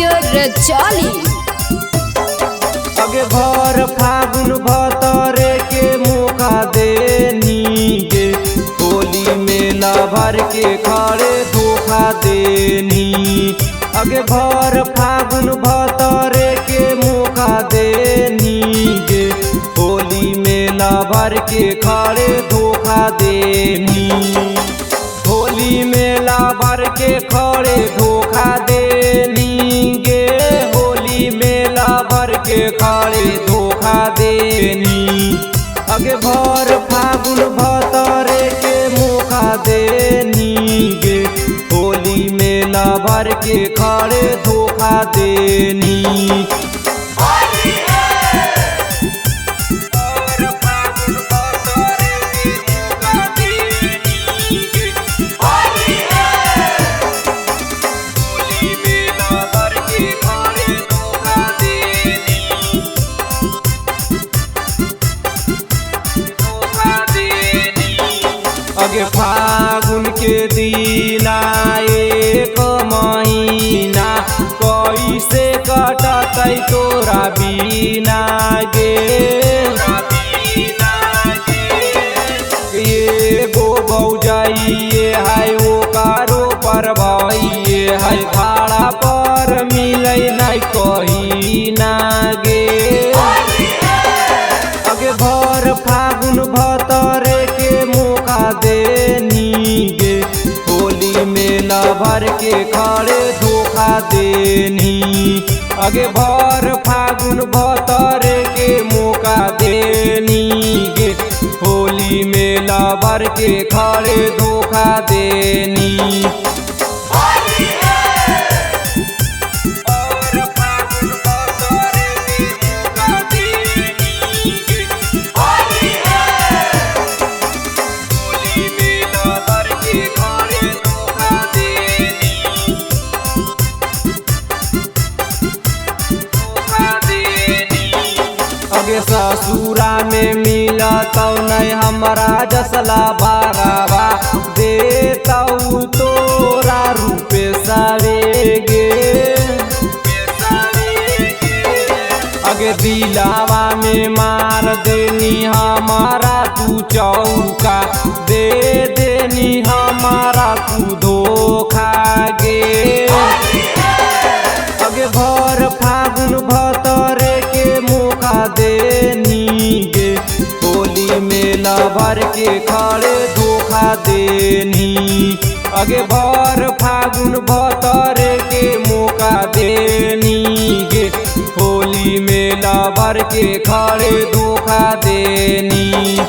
Studio Rajauli. अगे भर फागुन भतरे के मौका देनी गे, होली मेला भर के खड़े धोखा देनी। अगे भर फागुन भतरे के मौका देनी गे, होली मेला भर के खड़े धोखा देनी। होली मेला भर के खड़े धोखा देनी गे, होली मेला भर के खड़े धोखा देनी। अगे भर फागुन भतरे के मौका देनी गे, होली मेला भर के खड़े धोखा देनी। अगे फागुन के दीना एक महीना, कैसे कटतै तोरा बीना गे। एगो बौजाइए है ओकारो पर भइए है, भाड़ा पर मिलै नहीं कहीं ना गे। अगे भर फागुन भतरे के मौका देनी गे, होली मेला भर के खड़े धोखा देनी। अगे भर फागुन भतरे के मौका देनी गे, होली मेला भर के खड़े धोखा देनी। अगे ससुरा में मिलतौ नहीं हमारा जसला बारावा, देतौ तोरा रूपे सवेगे। अगे दिलावा में मार देनी हमारा तू चौका, दे देनी हमारा तू धोखा गे। अगे भर फागुन भतरे के मौका देनी गे, होली मेला भर के खड़े धोखा देनी। अगे भर फागुन भतरे के मौका देनी गे, होली मेला भर के खड़े धोखा देनी।